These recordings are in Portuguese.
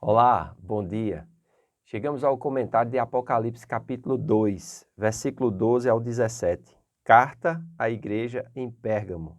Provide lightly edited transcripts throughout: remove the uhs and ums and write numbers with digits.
Olá, bom dia. Chegamos ao comentário de Apocalipse capítulo 2, versículo 12 ao 17. Carta à igreja em Pérgamo.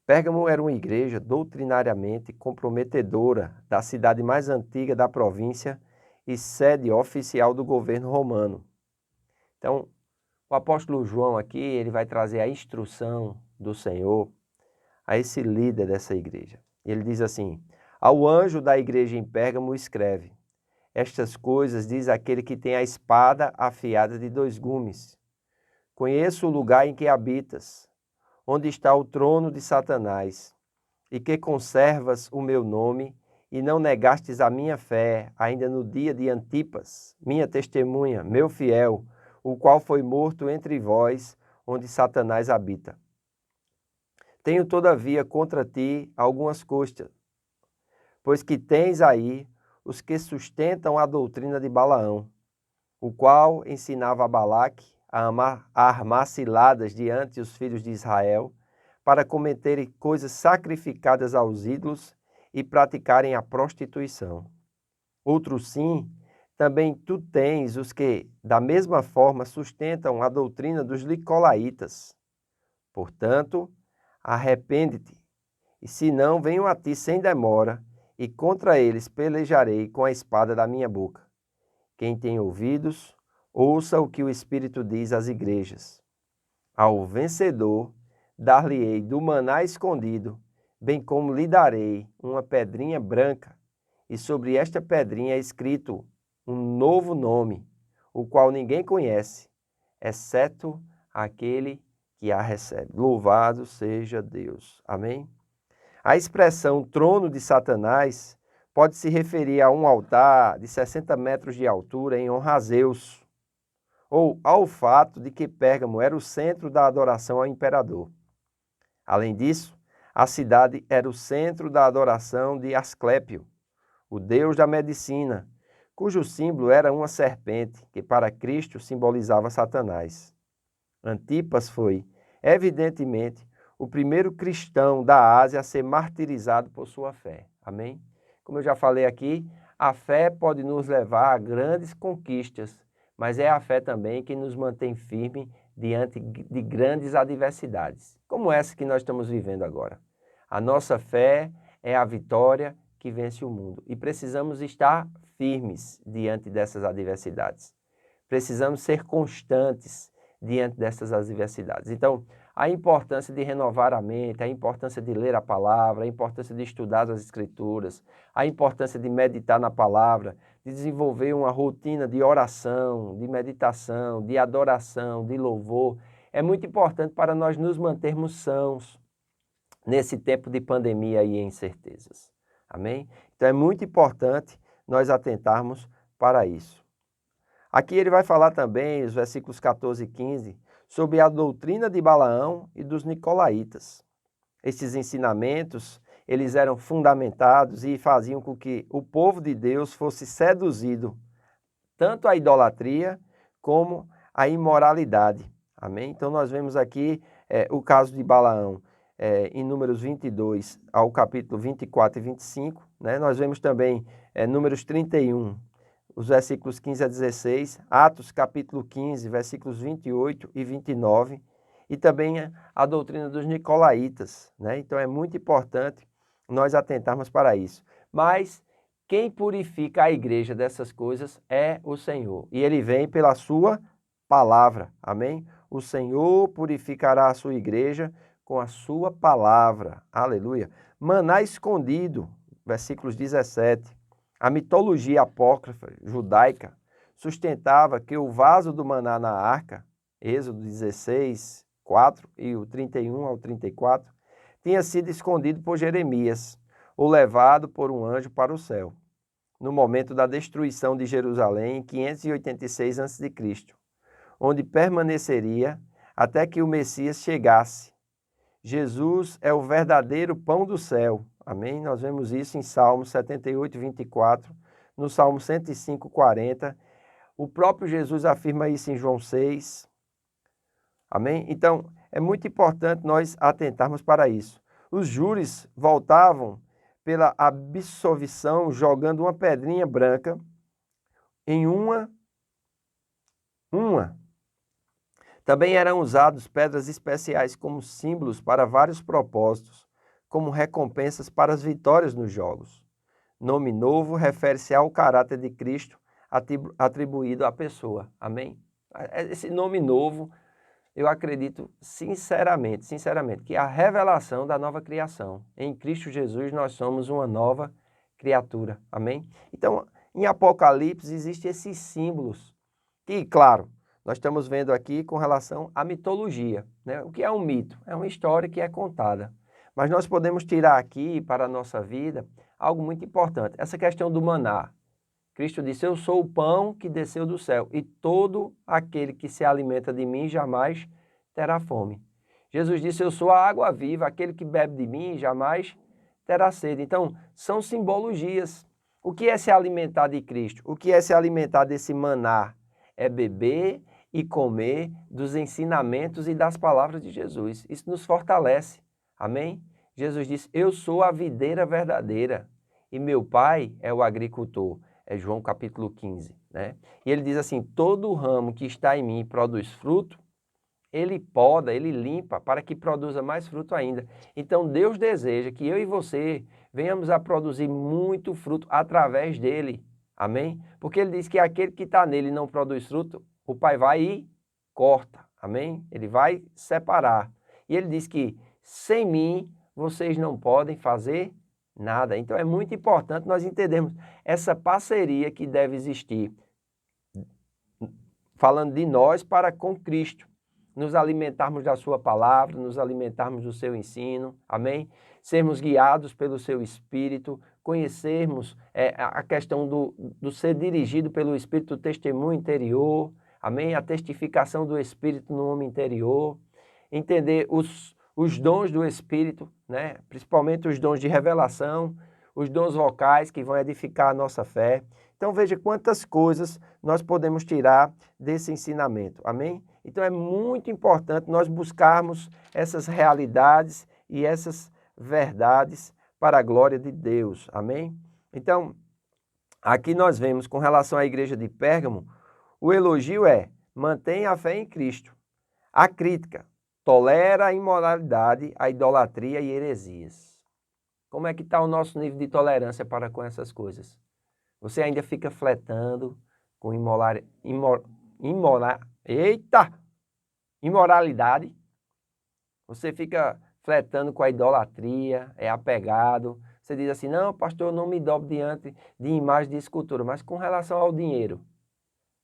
Pérgamo era uma igreja doutrinariamente comprometedora da cidade mais antiga da província e sede oficial do governo romano. Então, o apóstolo João aqui, ele vai trazer a instrução do Senhor a esse líder dessa igreja. Ele diz assim: ao anjo da igreja em Pérgamo escreve: estas coisas diz aquele que tem a espada afiada de dois gumes. Conheço o lugar em que habitas, onde está o trono de Satanás, e que conservas o meu nome, e não negastes a minha fé, ainda no dia de Antipas, minha testemunha, meu fiel, o qual foi morto entre vós, onde Satanás habita. Tenho, todavia, contra ti algumas costas, pois que tens aí os que sustentam a doutrina de Balaão, o qual ensinava a Balaque a armar ciladas diante dos filhos de Israel, para cometerem coisas sacrificadas aos ídolos e praticarem a prostituição. Outro sim, também tu tens os que, da mesma forma, sustentam a doutrina dos nicolaítas. Portanto, arrepende-te, e se não, venho a ti sem demora, e contra eles pelejarei com a espada da minha boca. Quem tem ouvidos, ouça o que o Espírito diz às igrejas. Ao vencedor, dar-lhe-ei do maná escondido, bem como lhe darei uma pedrinha branca, e sobre esta pedrinha é escrito um novo nome, o qual ninguém conhece, exceto aquele que a recebe. Louvado seja Deus. Amém? A expressão trono de Satanás pode se referir a um altar de 60 metros de altura em honra a Zeus, ou ao fato de que Pérgamo era o centro da adoração ao imperador. Além disso, a cidade era o centro da adoração de Asclépio, o deus da medicina, cujo símbolo era uma serpente, que para Cristo simbolizava Satanás. Antipas foi, evidentemente, o primeiro cristão da Ásia a ser martirizado por sua fé. Amém? Como eu já falei aqui, a fé pode nos levar a grandes conquistas, mas é a fé também que nos mantém firme diante de grandes adversidades, como essa que nós estamos vivendo agora. A nossa fé é a vitória que vence o mundo e precisamos estar firmes diante dessas adversidades. Precisamos ser constantes diante dessas adversidades. Então, a importância de renovar a mente, a importância de ler a palavra, a importância de estudar as escrituras, a importância de meditar na palavra, de desenvolver uma rotina de oração, de meditação, de adoração, de louvor, é muito importante para nós nos mantermos sãos nesse tempo de pandemia e incertezas. Amém? Então é muito importante nós atentarmos para isso. Aqui ele vai falar também, os versículos 14 e 15, sobre a doutrina de Balaão e dos nicolaítas. Esses ensinamentos, eles eram fundamentados e faziam com que o povo de Deus fosse seduzido tanto à idolatria como à imoralidade. Amém? Então nós vemos aqui o caso de Balaão em Números 22 ao capítulo 24 e 25. Né? Nós vemos também Números 31, os versículos 15 a 16, Atos capítulo 15, versículos 28 e 29, e também a doutrina dos nicolaítas, né? Então é muito importante nós atentarmos para isso. Mas quem purifica a igreja dessas coisas é o Senhor, e ele vem pela sua palavra, amém? O Senhor purificará a sua igreja com a sua palavra, aleluia. Maná escondido, versículos 17. A mitologia apócrifa judaica sustentava que o vaso do maná na arca, Êxodo 16, 4 e o 31 ao 34, tinha sido escondido por Jeremias, ou levado por um anjo para o céu, no momento da destruição de Jerusalém em 586 a.C., onde permaneceria até que o Messias chegasse. Jesus é o verdadeiro pão do céu. Amém? Nós vemos isso em Salmo 78, 24, no Salmo 105, 40. O próprio Jesus afirma isso em João 6. Amém? Então, é muito importante nós atentarmos para isso. Os júris voltavam pela absolvição, jogando uma pedrinha branca em uma. Também eram usados pedras especiais como símbolos para vários propósitos, como recompensas para as vitórias nos jogos. Nome novo refere-se ao caráter de Cristo atribuído à pessoa. Amém? Esse nome novo, eu acredito sinceramente, que é a revelação da nova criação. Em Cristo Jesus nós somos uma nova criatura. Amém? Então, em Apocalipse existem esses símbolos que, claro, nós estamos vendo aqui com relação à mitologia, né? O que é um mito? É uma história que é contada. Mas nós podemos tirar aqui para a nossa vida algo muito importante. Essa questão do maná. Cristo disse, eu sou o pão que desceu do céu e todo aquele que se alimenta de mim jamais terá fome. Jesus disse, eu sou a água viva, aquele que bebe de mim jamais terá sede. Então, são simbologias. O que é se alimentar de Cristo? O que é se alimentar desse maná? É beber e comer dos ensinamentos e das palavras de Jesus. Isso nos fortalece. Amém? Jesus disse, eu sou a videira verdadeira e meu pai é o agricultor. É João capítulo 15, né? E ele diz assim, todo ramo que está em mim e produz fruto, ele poda, ele limpa para que produza mais fruto ainda. Então Deus deseja que eu e você venhamos a produzir muito fruto através dele. Amém? Porque ele diz que aquele que está nele e não produz fruto, o Pai vai e corta. Amém? Ele vai separar. E ele diz que sem mim vocês não podem fazer nada. Então é muito importante nós entendermos essa parceria que deve existir, falando de nós para com Cristo. Nos alimentarmos da sua palavra, nos alimentarmos do seu ensino, amém? Sermos guiados pelo seu Espírito, conhecermos a questão do ser dirigido pelo Espírito, o testemunho interior, amém? A testificação do Espírito no homem interior, entender os dons do Espírito, né? Principalmente os dons de revelação, os dons vocais que vão edificar a nossa fé. Então veja quantas coisas nós podemos tirar desse ensinamento, amém? Então é muito importante nós buscarmos essas realidades e essas verdades para a glória de Deus, amém? Então, aqui nós vemos com relação à igreja de Pérgamo, o elogio é, mantenha a fé em Cristo. A crítica, tolera a imoralidade, a idolatria e heresias. Como é que está o nosso nível de tolerância para com essas coisas? Você ainda fica fletando com imoralidade. Você fica fletando com a idolatria, é apegado. Você diz assim, não, pastor, eu não me dobro diante de imagem de escultura, mas com relação ao dinheiro.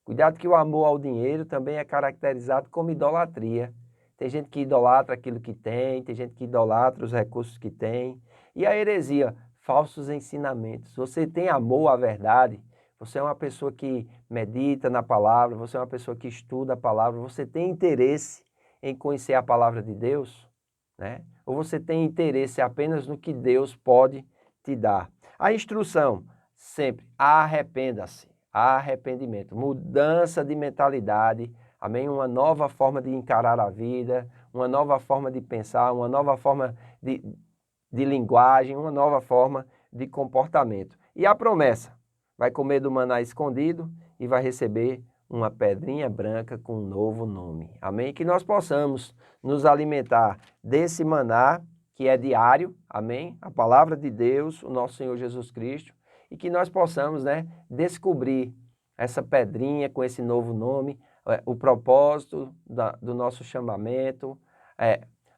Cuidado que o amor ao dinheiro também é caracterizado como idolatria. Tem gente que idolatra aquilo que tem gente que idolatra os recursos que tem. E a heresia, falsos ensinamentos. Você tem amor à verdade, você é uma pessoa que medita na palavra, você é uma pessoa que estuda a palavra, você tem interesse em conhecer a palavra de Deus, né? Ou você tem interesse apenas no que Deus pode te dar. A instrução, sempre, arrependa-se, arrependimento, mudança de mentalidade, amém? Uma nova forma de encarar a vida, uma nova forma de pensar, uma nova forma de linguagem, uma nova forma de comportamento. E a promessa, vai comer do maná escondido e vai receber uma pedrinha branca com um novo nome. Amém? Que nós possamos nos alimentar desse maná que é diário, amém? A palavra de Deus, o nosso Senhor Jesus Cristo, e que nós possamos, né, descobrir essa pedrinha com esse novo nome, o propósito do nosso chamamento,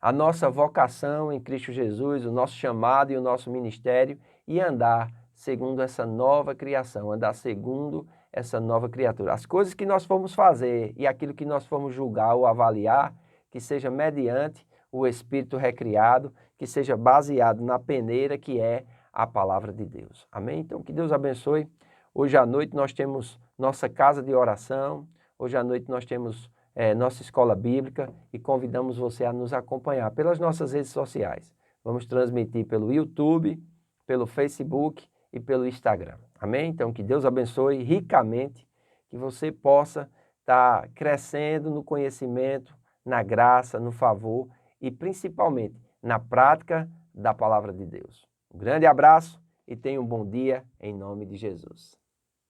a nossa vocação em Cristo Jesus, o nosso chamado e o nosso ministério, e andar segundo essa nova criação, andar segundo essa nova criatura. As coisas que nós formos fazer e aquilo que nós formos julgar ou avaliar, que seja mediante o Espírito recriado, que seja baseado na peneira que é a palavra de Deus. Amém? Então, que Deus abençoe. Hoje à noite nós temos nossa casa de oração, hoje à noite nós temos nossa escola bíblica e convidamos você a nos acompanhar pelas nossas redes sociais. Vamos transmitir pelo YouTube, pelo Facebook e pelo Instagram. Amém? Então, que Deus abençoe ricamente, que você possa estar crescendo no conhecimento, na graça, no favor e principalmente na prática da palavra de Deus. Um grande abraço e tenha um bom dia em nome de Jesus.